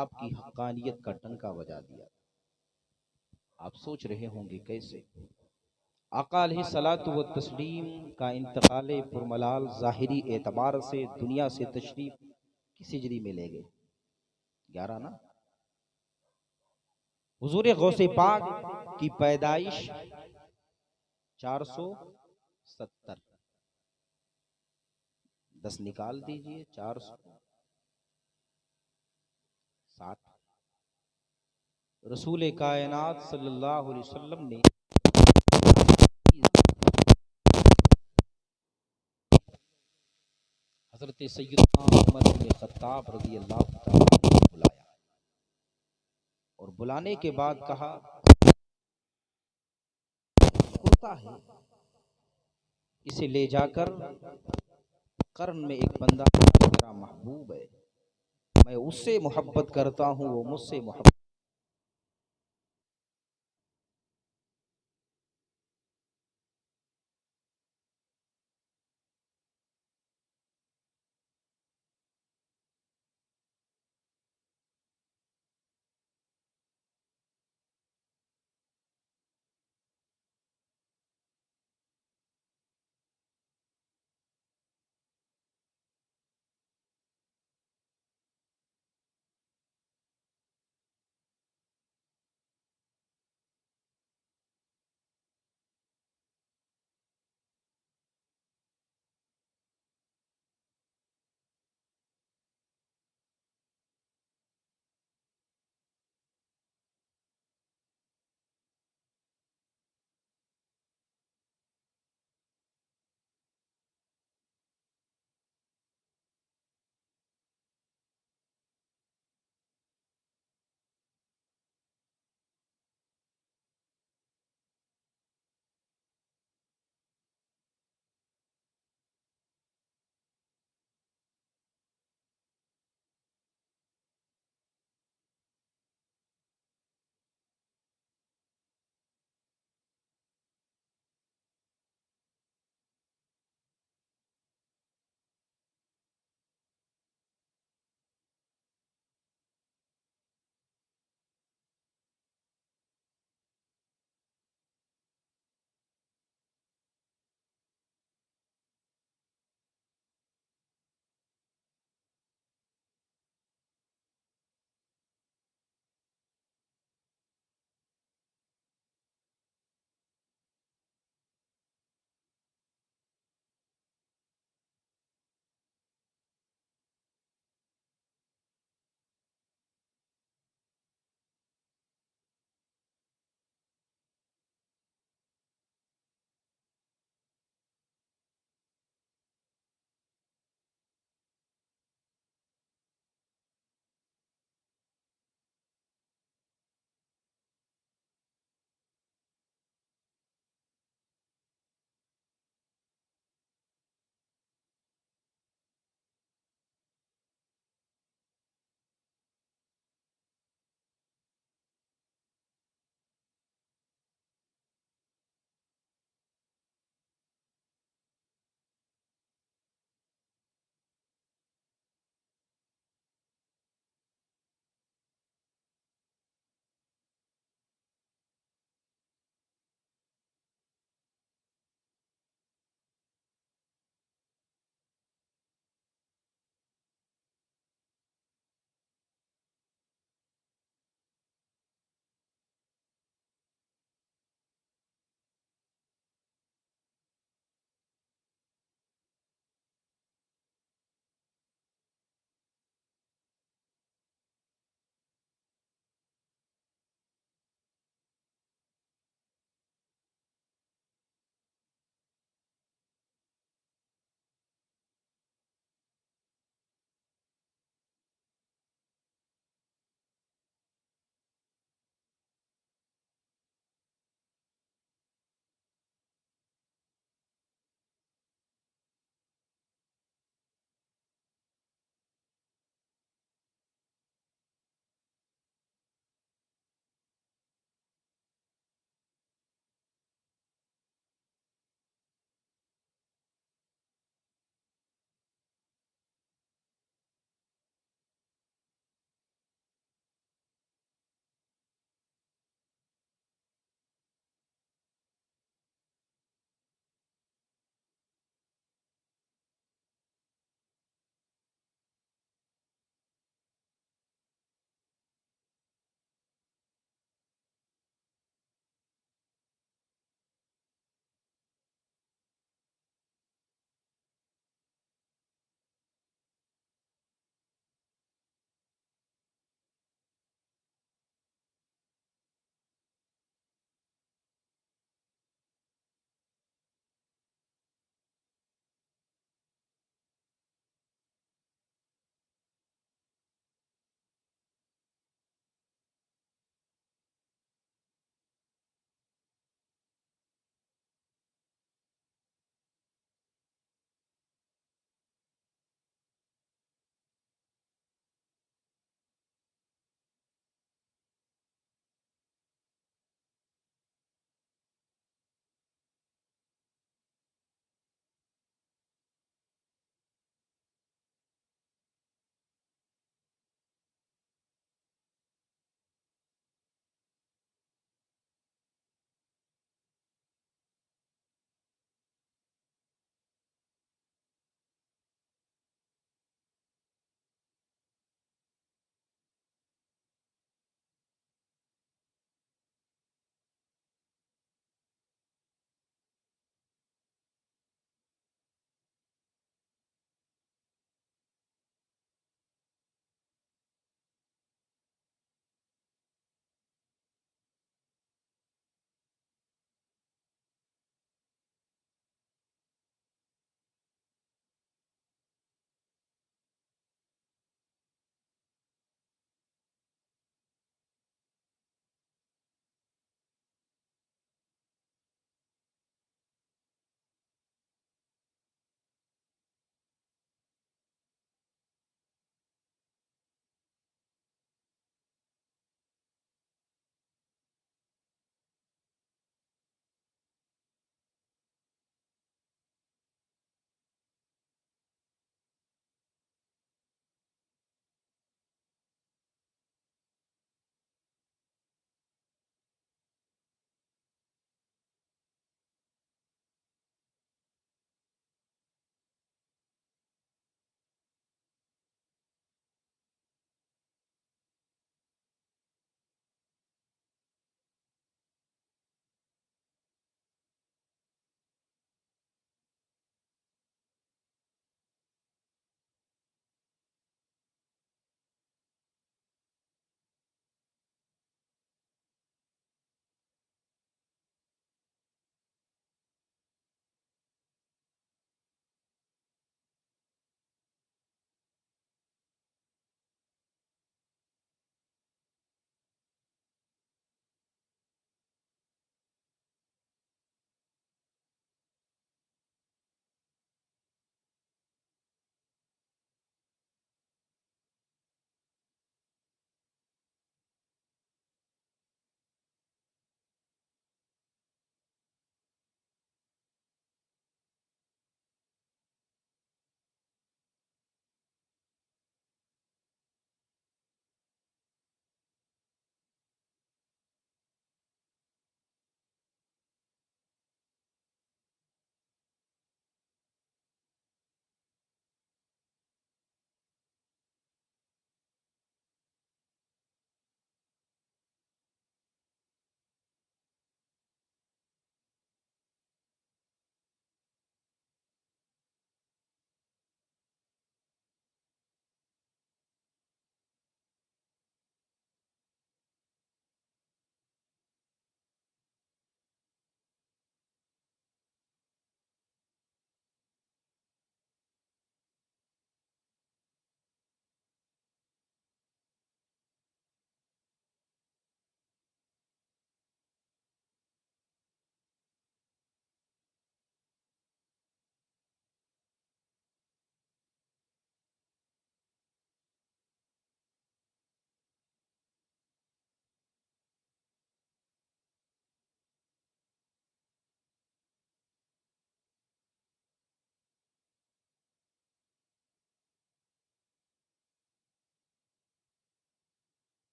آپ کی حقانیت کا ڈنکا بجا دیا۔ آپ سوچ رہے ہوں گے کیسے؟ آقا علیہ الصلوۃ والتسلیم کا انتقال پرملال ظاہری اعتبار سے دنیا سے تشریف کس ہجری میں لے گئے؟ 11 نا؟ حضور غوث پاک کی پیدائش 470، 10 نکال دیجئے، 460۔ رسول کائنات صلی اللہ علیہ وسلم نے حضرت سیدنا عمر بن خطاب رضی اللہ تعالیٰ عنہ کو بلایا، اور بلانے کے بعد کہا کتا ہے، اسے لے جا کر قرن میں ایک بندہ میرا محبوب ہے، میں اس سے محبت کرتا ہوں، وہ مجھ سے محبت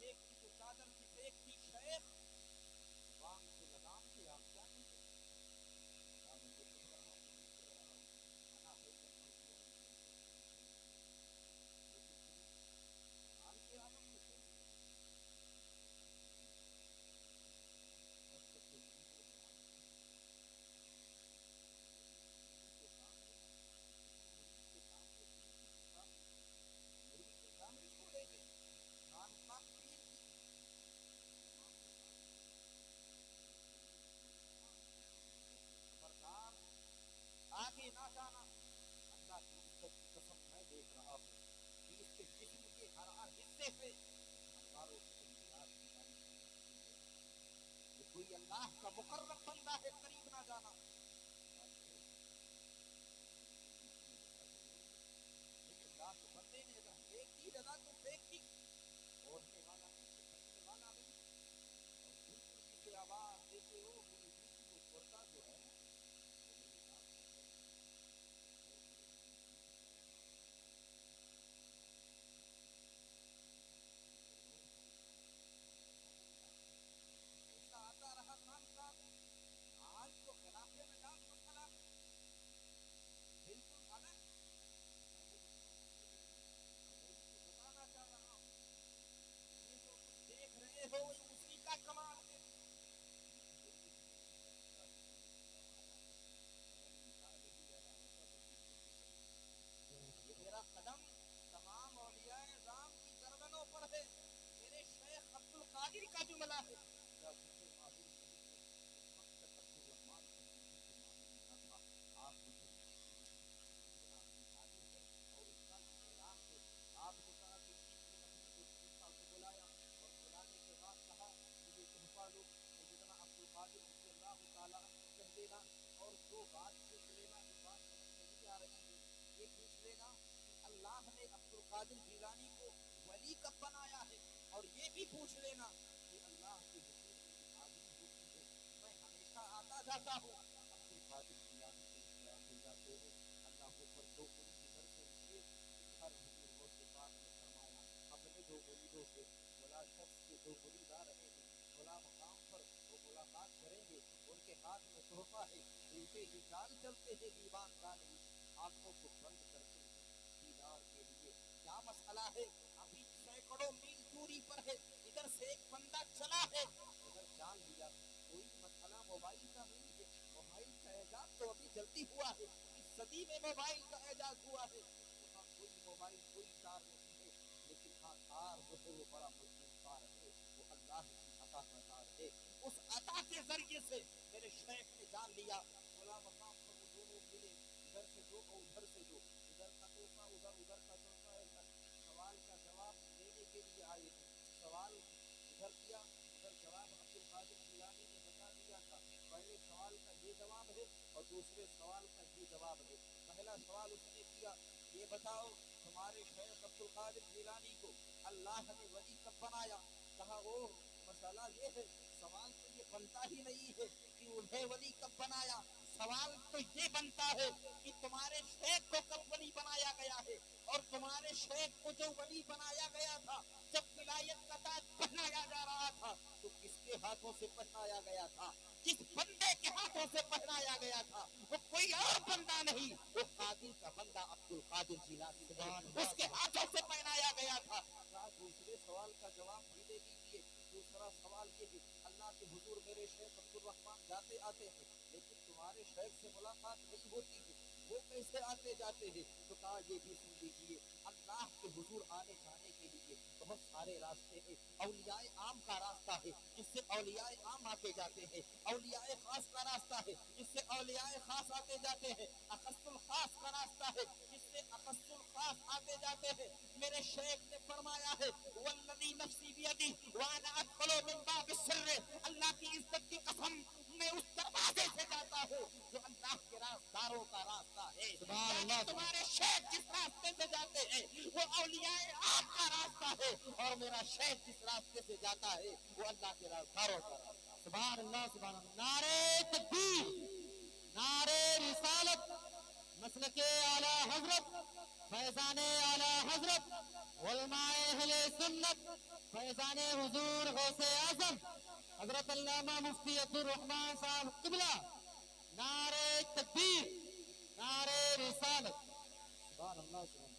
ایک کی تو چادر کی ایک کی شیخ وام سے لگام سے آپ کیا نہیں کرتے آگے نہ جانا اللہ کی عزت کی قسم میں دیکھ رہا ہوں کہ اس کے جسم کے ہر ہر حصے سے ہزاروں کی انقلاب کی جاری یہ کوئی اللہ کا مقرب بندہ ہے قریب نہ جانا اللہ کے بندے نے اگر پھینک دی رضا تو پھینک دی اوڑھنے والا پھینکنے والا نہیں اور بالکل کسی آواز دیتے ہو میرے دل کو کرتا جو ہے آتا رہا خان صاحب آج تو خلاف نظام مسئلہ بالکل الگ بتانا چاہ رہا ہوں یہ جو کچھ دیکھ رہے ہو اسی کا کمال ہے یہ میرا قدم تمام اولیاء اعظام کی گردنوں پر ہے میرے شیخ عبد القادر کا جملہ ہے آپ نے کہا کہ بلایا اور بلانے کے بعد کہا کہ یہ تحفہ لو سیدنا عبد القادر رضی اللہ تعالیٰ عنہ کہہ دینا اور جو بات پوچھ لینا جو بات سمجھ نہیں آ رہی ہے یہ پوچھ لینا کہ اللہ نے عبد القادر جیلانی کو ولی کب بنایا ہے اور یہ بھی پوچھ لینا کہ اللہ کی حضور کی حاضری ہوتی ہے میں ہمیشہ آتا جاتا ہوں عبد القادر جیلانی کو آتے جاتے ہو اللہ کو پر دو ان کی گھر سے نکلے ہر حضور غوث پاک نے فرمایا اپنے دو مریدوں سے بلا شخص کے دو مرید آ رہے ہیں بلا مقام پر وہ ملاقات کریں گے ان کے ہاتھ میں تحفہ ہے اسے ہی ڈال چلتے ہیں دیوان دانی آنکھوں کو بند کرتے ہیں دیدار کے لیے کیا مسئلہ ہے ابھی سینکڑوں میل دوری پر ہے ادھر سے ایک بندہ چلا ہے ادھر جان لیا کوئی مسئلہ موبائل کا نہیں ہے موبائل کا اعجاز تو ابھی جلدی ہوا ہے اس صدی میں موبائل کا اعجاز ہوا ہے وہاں کوئی موبائل کوئی تار نہیں ہے لیکن ہاں تار جو ہے وہ بڑا مضبوط تار ہے وہ اللہ کی عطا کا تار ہے اس عطا کے ذریعے سے میرے شیخ نے جان لیا بلا مقام پر وہ دونوں ملے ادھر سے جو اور ادھر سے جو ادھر کا تحفہ ادھر کا تحفہ سوال کا جواب دینے کے لیے آئے تھے سوال ادھر کیا ادھر جواب عبد القادر جیلانی نے بتا دیا تھا پہلے سوال کا یہ جواب ہے اور دوسرے سوال کا یہ جواب ہے پہلا سوال اس نے کیا یہ بتاؤ تمہارے شیخ عبد القادر جیلانی کو اللہ نے ولی کب بنایا کہا وہ مسئلہ یہ ہے سوال تو یہ بنتا ہی نہیں ہے کہ انہیں ولی کب بنایا سوال تو یہ بنتا ہے کہ تمہارے شیخ کو کب ولی بنایا گیا ہے اور تمہارے شیخ کو جو ولی بنایا گیا تھا جب ولایت کا تاج پہنایا جا رہا تھا تو کس کے ہاتھوں سے پہنایا گیا تھا جس بندے کے ہاتھوں سے پہنایا گیا تھا وہ کوئی اور بندہ نہیں وہ قادر کا بندہ عبد القادر جیلانی اس کے ہاتھوں سے پہنایا گیا تھا دوسرے سوال کا جواب بھی دے دیجیے دوسرا سوال یہ ہے اللہ کے حضور میرے شیخ عبد الرحمان جاتے آتے ہیں لیکن تمہارے شیخ سے ملاقات نہیں ہوتی ہے وہ کیسے آتے جاتے ہیں تو کہا یہ بھی سن لیجیے اللہ کے حضور آنے جانے کے لیے بہت سارے راستے ہیں اولیاء عام کا راستہ ہے جس سے اولیاء عام آتے جاتے ہیں اولیاء خاص کا راستہ ہے جس سے اولیاء خاص آتے جاتے ہیں اخص الخاص کا راستہ ہے جس سے اخص الخاص آتے جاتے ہیں میرے شیخ نے فرمایا ہے والذی نفسی بیدی وانا ادخل من باب السر اللہ کی عزت کی قسم میں اس دروازے سے جاتا ہوں جو اللہ کے رازداروں کا راستہ ہے سبحان اللہ تمہارے شیخ جس راستے سے جاتے ہیں وہ اولیاء عام کا راستہ ہے اور میرا شیخ جس راستے سے جاتا ہے وہ اللہ کے رازداروں کا راستہ ہے سبحان اللہ نعرہ تکبیر نعرہ رسالت مسلک اعلی حضرت فیضان اعلی حضرت علماء اہل سنت فیضان حضور غوث اعظم حضرت علامہ مفتی عبد الرحمان صاحب قبلہ نعرہ تکبیر نعرہ رسالت سبحان اللہ سبحان اللہ.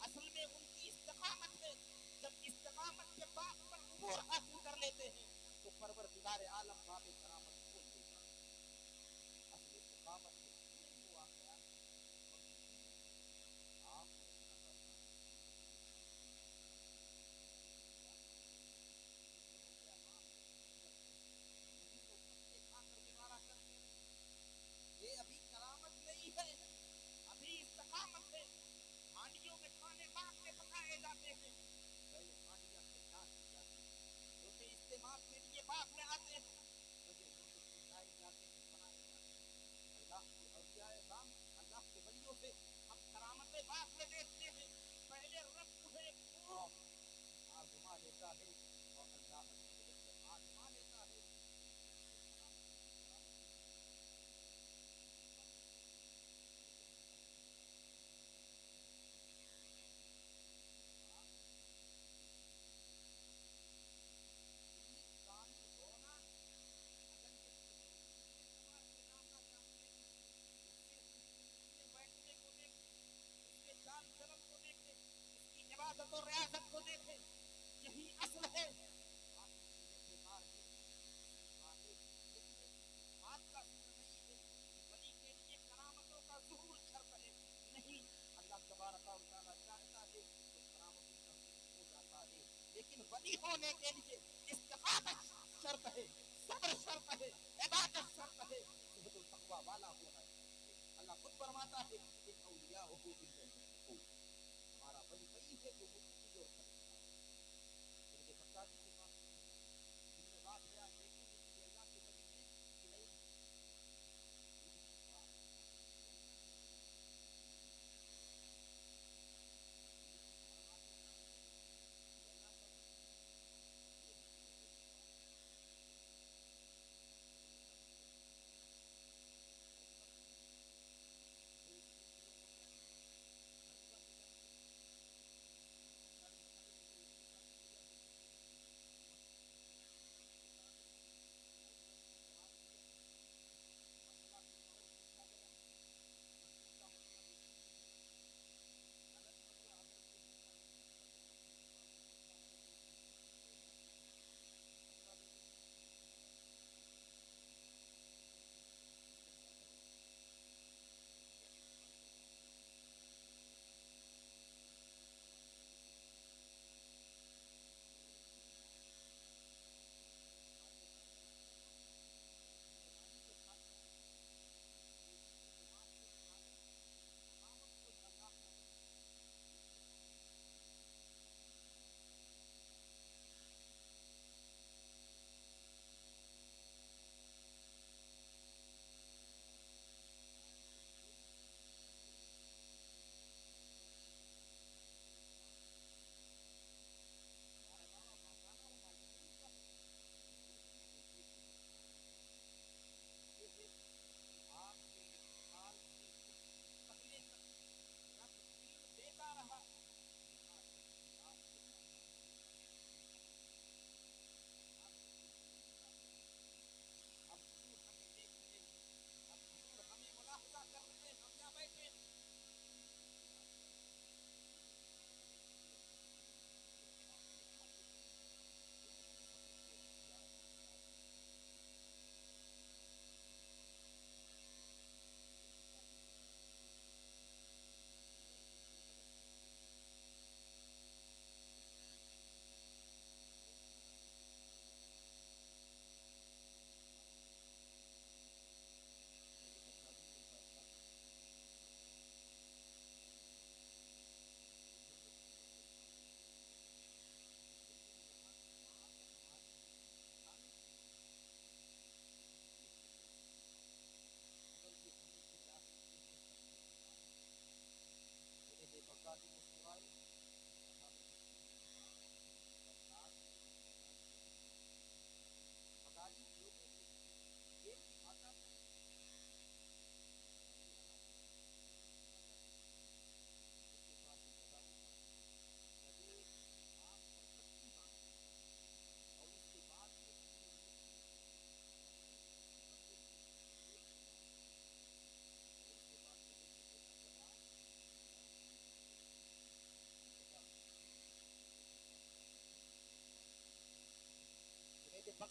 اصل میں ان کی استقامت ہے. جب استقامت کے باغ پر عبور حاصل کر لیتے ہیں تو پروردگار عالم باب کرامت کھول دیتا ہے. اصل استقامت سے نہیں ہوا گیا آپ یہ ابھی کرامت نہیں ہے, ابھی استقامت ہے. ہانڈیوں میں کھانے باغ میں پکائے جاتے ہیں, پہلے ہانڈیاں سے جانچ کی جاتی ہے, روٹے استعمال کے لیے باغ میں آتے ہیں, مجھے روٹے سکھائے جاتے ہیں, بنائے جاتے ہیں. اللہ کے اولیاء اعظام, اللہ کے ولیوں سے ہم کرامتیں باغ میں دیکھتے ہیں. پہلے رب تمہیں خوب آزما لیتا ہے اور اللہ آزما لیتا ہے. عبادت اور ریاضت کو دیکھیں, یہی اصل ہے. بات کا ذکر نہیں ہے, ولی کے لیے کرامتوں کا ظہور شرط ہے نہیں. اللہ تبارک و تعالیٰ چاہتا ہے تو کرامتوں کا ظہور ہو جاتا ہے, لیکن ولی ہونے کے لیے استقامت شرط ہے, صبر شرط ہے, عبادت شرط ہے, زہد التقویٰ والا ہونا چاہیے. اللہ خود فرماتا ہے کہ اولیاء ہمارا ولی وہی ہے جو مجھے اور کرتا ہے. مجھے بتا دیجیے بات جن میں بات بیان دیکھیں گے کہ اللہ کے ولی ہے کہ نہیں.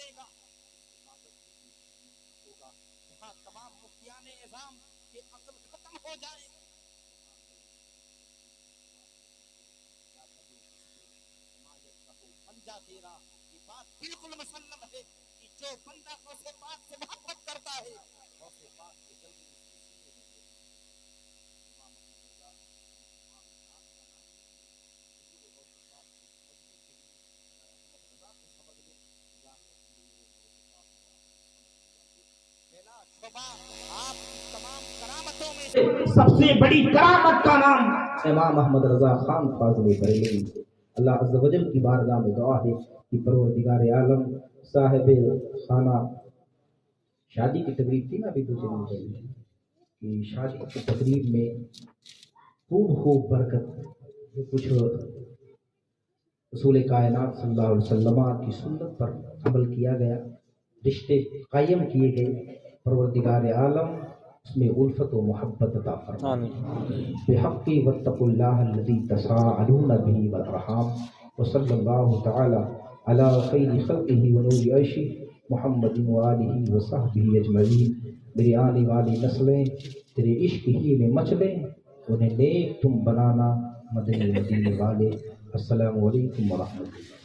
کرے گا ہوگا جہاں تمام مفتیان اعظام کی عقل ختم ہو جائے بنجا تیرا یہ بات بالکل مسلم ہے کہ جو بندہ غوث پاک سے محبت کرتا ہے غوث پاک کے جلدی اس کے سینے میں امام احمد رضا امام صاحب کا نام حضور غوث پاک مدینے کے لیے احمد رضا کو سمجھ لے یا رسول غوث پاک پہلا شعبہ آپ کی تمام کرامتوں میں سے سب سے بڑی کرامت کا نام امام احمد رضا خان فاضل بریلوی۔ اللہ عز و جل کی بارگاہ میں دعا ہے کہ پروردگار عالم صاحب خانہ شادی کی تقریب تھی نا ابھی 2 دن پہلے کہ شادی کی تقریب میں خوب برکت جو کچھ رسول کائنات صلی اللہ علیہ وسلم کی سنت پر عمل کیا گیا رشتے قائم کیے گئے پروردگار عالم اس میں الفت و محبت عطا فرمائے بحق واتقوا اللہ الذی تساءلون به والارحام وصلی اللہ تعالی علی خیر خلقہ ونور عیشہ محمد وآلہ وصحبہ اجمعین۔ میری آنے والی نسلیں تیرے عشق ہی میں مچلیں انہیں نیک تم بنانا مدنی مدینے والے۔ السلام علیکم ورحمۃ اللہ۔